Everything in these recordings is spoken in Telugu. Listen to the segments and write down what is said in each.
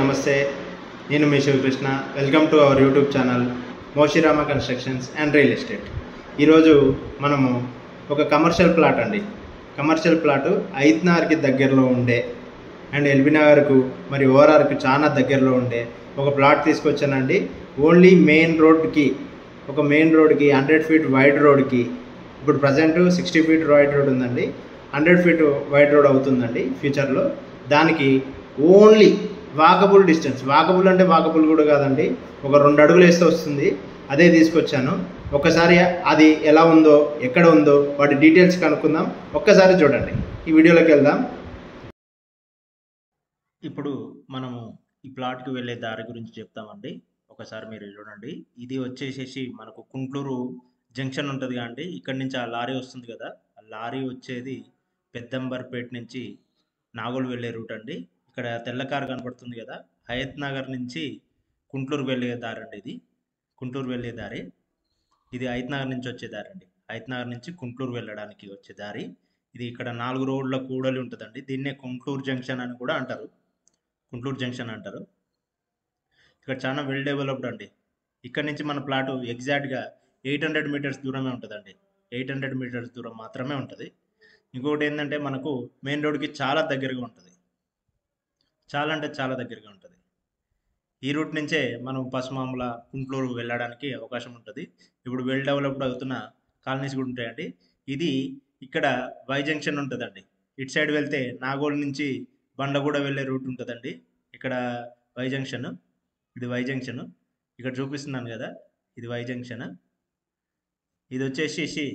నమస్తే. నేను మీ Sivakrishna. Welcome to our YouTube channel Moshirama constructions and real estate. ఈరోజు మనము ఒక కమర్షియల్ ప్లాట్ అండి. కమర్షియల్ ప్లాటు ఐత్నార్కి దగ్గరలో ఉండే అండ్ ఎల్బీ నగర్కు మరి ఓఆర్ఆర్కి చాలా దగ్గరలో ఉండే ఒక ప్లాట్ తీసుకొచ్చానండి. ఓన్లీ మెయిన్ రోడ్కి 100 ఫీట్ వైడ్ రోడ్కి ఇప్పుడు ప్రజెంట్ 60 ఫీట్ వైడ్ రోడ్ ఉందండి. 100 ఫీట్ వైడ్ రోడ్ అవుతుందండి ఫ్యూచర్లో. దానికి ఓన్లీ వాకబుల్ డిస్టెన్స్, వాకబుల్ అంటే వాకబుల్ కూడా కాదండి, ఒక 2 అడుగులు వేస్తే వస్తుంది. అదే తీసుకొచ్చాను. ఒక్కసారి అది ఎలా ఉందో, ఎక్కడ ఉందో వాటి డీటెయిల్స్ కనుక్కుందాం. ఒక్కసారి చూడండి. ఈ వీడియోలోకి వెళ్దాం. ఇప్పుడు మనము ఈ ప్లాట్కి వెళ్ళే దారి గురించి చెప్తామండి. ఒకసారి మీరు చూడండి. ఇది వచ్చేసేసి మనకు కుంట్లూరు జంక్షన్ ఉంటుంది కదండి. ఇక్కడ నుంచి ఆ లారీ వస్తుంది కదా, ఆ లారీ వచ్చేది పెద్దంబర్పేట నుంచి నాగోల్ వెళ్ళే రూట్ అండి. ఇక్కడ తెల్ల కారు కనపడుతుంది కదా, హయత్ నగర్ నుంచి కుంట్లూరు వెళ్ళే దారి అండి. ఇది కుంట్లూరు వెళ్ళే దారి. ఇది హయత్ నగర్ నుంచి వచ్చే దారి అండి. హయత్ నగర్ నుంచి కుంట్లూరు వెళ్ళడానికి వచ్చే దారి ఇది. ఇక్కడ 4 రోడ్ల కూడలి ఉంటుందండి. దీన్నే కుంట్లూరు జంక్షన్ అని కూడా అంటారు. కుంట్లూరు జంక్షన్ అంటారు. ఇక్కడ చాలా వెల్ డెవలప్డ్ అండి. ఇక్కడ నుంచి మన ప్లాటు ఎగ్జాక్ట్గా 800 మీటర్స్ దూరమే ఉంటుందండి. 800 మీటర్స్ దూరం మాత్రమే ఉంటుంది. ఇంకొకటి ఏంటంటే మనకు మెయిన్ రోడ్కి చాలా దగ్గరగా ఉంటుంది. చాలా అంటే చాలా దగ్గరగా ఉంటుంది. ఈ రూట్ నుంచే మనం పసుమాముల కుంట్లూరు వెళ్ళడానికి అవకాశం ఉంటుంది. ఇప్పుడు వెల్ డెవలప్డ్ అవుతున్న కాలనీస్ కూడా ఉంటాయండి. ఇది ఇక్కడ వై జంక్షన్ ఉంటుందండి. ఇటు సైడ్ వెళ్తే నాగోల్ నుంచి బండగూడ వెళ్ళే రూట్ ఉంటుందండి. ఇక్కడ వై జంక్షన్, ఇది వై జంక్షన్. ఇక్కడ చూపిస్తున్నాను కదా, ఇది వై జంక్షన్. ఇది వచ్చేసేసి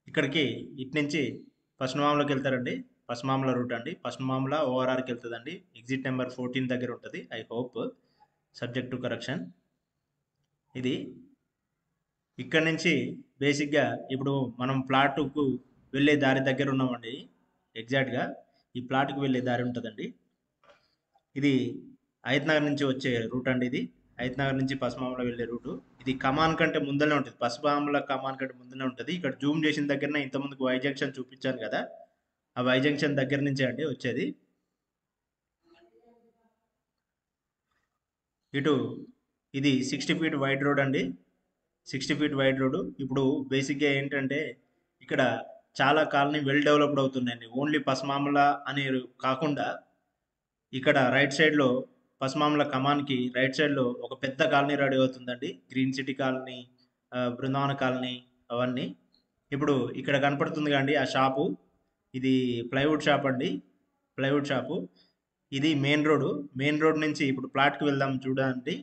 ఇక్కడికి ఇటు నుంచి పసుమాములకి వెళ్తారండి. పసుమాముల రూట్ అండి. పసుమాముల ఓఆర్ఆర్కి వెళ్తుందండి. ఎగ్జిట్ నెంబర్ 14 దగ్గర ఉంటుంది. I hope, subject to correction. ఇది ఇక్కడ నుంచి బేసిక్గా ఇప్పుడు మనం ప్లాట్కు వెళ్ళే దారి దగ్గర ఉన్నామండి. ఎగ్జాక్ట్గా ఈ ప్లాట్కి వెళ్ళే దారి ఉంటుందండి. ఇది హయత్ నగర్ నుంచి వచ్చే రూట్ అండి. ఇది హయత్ నగర్ నుంచి పసుమాముల వెళ్ళే రూటు. ఇది కమాన్ కంటే ముందరనే ఉంటుంది. పసుమాముల కమాన్ కంటే ముందరనే ఉంటుంది. ఇక్కడ జూమ్ చేసిన దగ్గరనే ఇంతకుముందుకు వై జంక్షన్ చూపించాను కదా, ఆ వై జంక్షన్ దగ్గర నుంచే అండి వచ్చేది. ఇటు ఇది 60 ఫీట్ వైడ్ రోడ్ అండి. 60 ఫీట్ వైడ్ రోడ్. ఇప్పుడు బేసిక్గా ఏంటంటే ఇక్కడ చాలా కాలనీ వెల్ డెవలప్డ్ అవుతున్నాయండి. ఓన్లీ పసుమాముల అని కాకుండా ఇక్కడ రైట్ సైడ్లో పసుమాముల కమాన్కి రైట్ సైడ్లో ఒక పెద్ద కాలనీ రెడీ అవుతుందండి. Green city colony, Brindavan colony, అవన్నీ. ఇప్పుడు ఇక్కడ కనపడుతుంది కండి ఆ షాపు, ఇది ప్లైవుడ్ షాప్ అండి. Plywood shop. ఇది మెయిన్ రోడ్. మెయిన్ రోడ్ నుంచి ఇప్పుడు ప్లాట్కి వెళ్దాం చూడండి.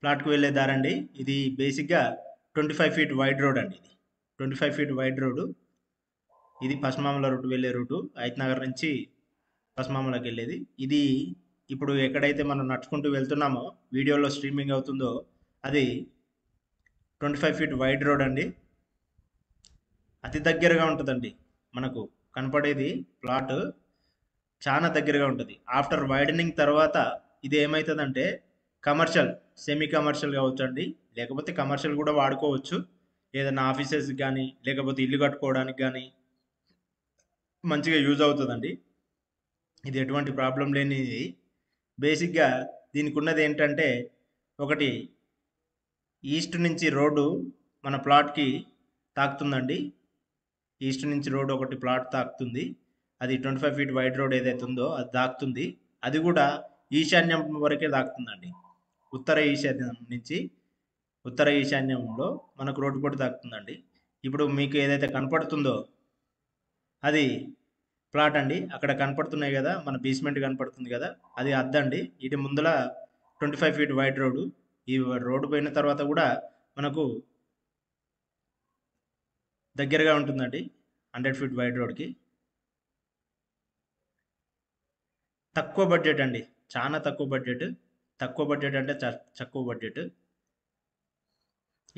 ప్లాట్కి వెళ్ళే దారండి. ఇది బేసిక్గా 25 ఫీట్ వైడ్ రోడ్ అండి. ఇది 25 ఫీట్ వైడ్ రోడ్. ఇది పసుమాముల రూట్ వెళ్ళే రూటు. హయత్ నగర్ నుంచి పసుమాములకి వెళ్ళేది. ఇది ఇప్పుడు ఎక్కడైతే మనం నడుచుకుంటూ వెళ్తున్నామో, వీడియోలో స్ట్రీమింగ్ అవుతుందో, అది 25 ఫీట్ వైడ్ రోడ్ అండి. అతి దగ్గరగా ఉంటుందండి. మనకు కనపడేది ప్లాట్ చాలా దగ్గరగా ఉంటుంది. ఆఫ్టర్ వైడనింగ్ తర్వాత ఇది ఏమవుతుందంటే కమర్షియల్, సెమీ కమర్షియల్ కావచ్చు అండి, లేకపోతే కమర్షియల్ కూడా వాడుకోవచ్చు. ఏదైనా ఆఫీసెస్ కానీ లేకపోతే ఇల్లు కట్టుకోవడానికి కానీ మంచిగా యూజ్ అవుతుందండి. ఇది ఎటువంటి ప్రాబ్లం లేనిది. బేసిక్గా దీనికి ఉన్నది ఏంటంటే, ఒకటి ఈస్ట్ నుంచి రోడ్డు మన ప్లాట్కి తాకుతుందండి. ఈస్ట్ నుంచి రోడ్ ఒకటి ప్లాట్ తాకుతుంది. అది 25 ఫీట్ వైడ్ రోడ్ ఏదైతే ఉందో అది తాకుతుంది. అది కూడా ఈశాన్యం వరకే తాకుతుందండి. ఉత్తర ఈశాన్యంలో మనకు రోడ్డు కూడా తాకుతుందండి. ఇప్పుడు మీకు ఏదైతే కనపడుతుందో అది ప్లాట్ అండి. అక్కడ కనపడుతున్నాయి కదా, మన బేస్మెంట్ కనపడుతుంది కదా, అది అద్దండి. ఇటు ముందల 25 ఫీట్ వైడ్ రోడ్డు. ఈ రోడ్డు పోయిన తర్వాత కూడా మనకు దగ్గరగా ఉంటుందండి 100 ఫీట్ వైడ్ రోడ్కి. తక్కువ బడ్జెట్ అండి, చాలా తక్కువ బడ్జెట్. తక్కువ బడ్జెట్ అంటే తక్కువ బడ్జెట్.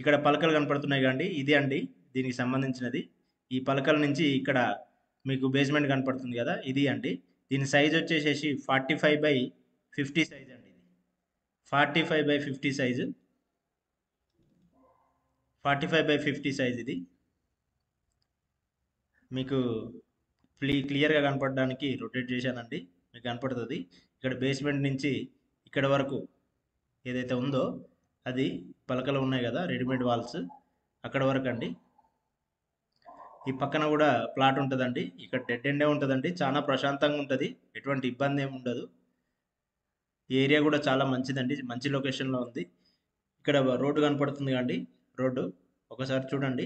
ఇక్కడ పలకలు కనపడుతున్నాయి కండి, ఇది అండి దీనికి సంబంధించినది. ఈ పలకల నుంచి ఇక్కడ మీకు బేస్మెంట్ కనపడుతుంది కదా, ఇది అండి. దీని సైజ్ వచ్చేసేసి 45/50 సైజ్ అండి. ఇది 45/50 సైజు. 45/50 సైజ్ ఇది. మీకు క్లియర్గా కనపడడానికి రొటేట్ చేశానండి. మీకు కనపడుతుంది. ఇక్కడ బేస్మెంట్ నుంచి ఇక్కడ వరకు ఏదైతే ఉందో అది పలకలు ఉన్నాయి కదా, రెడీమేడ్ వాల్స్, అక్కడ వరకు అండి. ఈ పక్కన కూడా ప్లాట్ ఉంటుందండి. ఇక్కడ డెడ్ ఎండే ఉంటుందండి. చాలా ప్రశాంతంగా ఉంటుంది, ఎటువంటి ఇబ్బంది ఏమి ఉండదు. ఈ ఏరియా కూడా చాలా మంచిదండి, మంచి లొకేషన్లో ఉంది. ఇక్కడ రోడ్డు కనపడుతుంది కండి, రోడ్డు ఒకసారి చూడండి.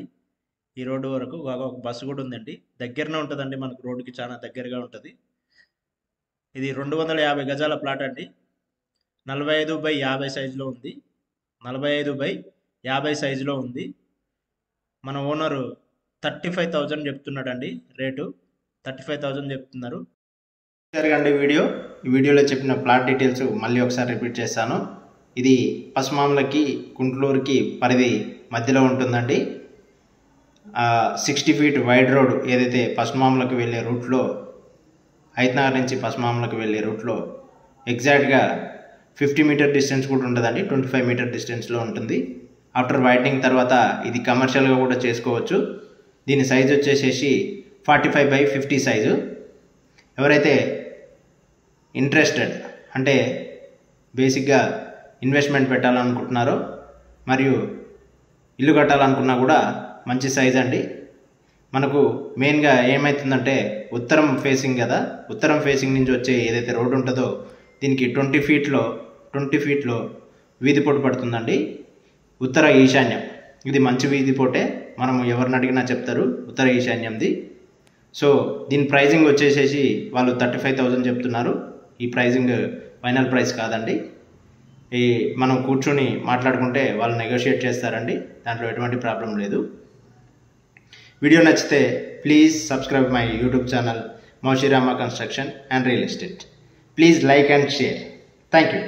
ఈ రోడ్డు వరకు ఒక బస్సు కూడా ఉందండి. దగ్గరనే ఉంటుందండి, మనకు రోడ్డుకి చాలా దగ్గరగా ఉంటుంది. ఇది 250 గజాల ప్లాట్ అండి. 45/50 సైజులో ఉంది. 45/50 సైజులో ఉంది. మన ఓనరు 35,000 చెప్తున్నాడండి రేటు. 35,000 చెప్తున్నారు. సరిగండి ఈ వీడియోలో చెప్పిన ప్లాట్ డీటెయిల్స్ మళ్ళీ ఒకసారి రిపీట్ చేస్తాను. ఇది పసుమాములకి గుంట్లూరుకి పరిధి మధ్యలో ఉంటుందండి. 60 ఫీట్ వైడ్ రోడ్ ఏదైతే పసుమాములకు వెళ్ళే రూట్లో, హైత్నగర్ నుంచి పసుమాములకు వెళ్ళే రూట్లో ఎగ్జాక్ట్గా 50 మీటర్ డిస్టెన్స్ కూడా ఉంటుందండి. 25 మీటర్ డిస్టెన్స్లో ఉంటుంది. ఆఫ్టర్ వైడనింగ్ తర్వాత ఇది కమర్షియల్గా కూడా చేసుకోవచ్చు. దీని సైజు వచ్చేసేసి 45/50 సైజు. ఎవరైతే ఇంట్రెస్టెడ్ అంటే బేసిక్గా ఇన్వెస్ట్మెంట్ పెట్టాలనుకుంటున్నారో మరియు ఇల్లు కట్టాలనుకున్నా కూడా మంచి సైజ్ అండి. మనకు మెయిన్గా ఏమవుతుందంటే ఉత్తరం ఫేసింగ్ కదా, ఉత్తరం ఫేసింగ్ నుంచి వచ్చే ఏదైతే రోడ్డు ఉంటుందో దీనికి 20 ఫీట్లో వీధి పోటు పడుతుందండి. ఉత్తర ఈశాన్యం ఇది మంచి వీధి పోటే, మనం ఎవరిని అడిగినా చెప్తారు ఉత్తర ఈశాన్యంది. సో దీని ప్రైజింగ్ వచ్చేసేసి వాళ్ళు 35,000 చెప్తున్నారు. ఈ ప్రైజింగ్ ఫైనల్ ప్రైస్ కాదండి. మనం కూర్చొని మాట్లాడుకుంటే వాళ్ళు నెగోషియేట్ చేస్తారండి, దాంట్లో ఎటువంటి ప్రాబ్లం లేదు. వీడియో నచ్చితే please subscribe my YouTube channel Moushirama construction and real estate. Please like and share. Thank you.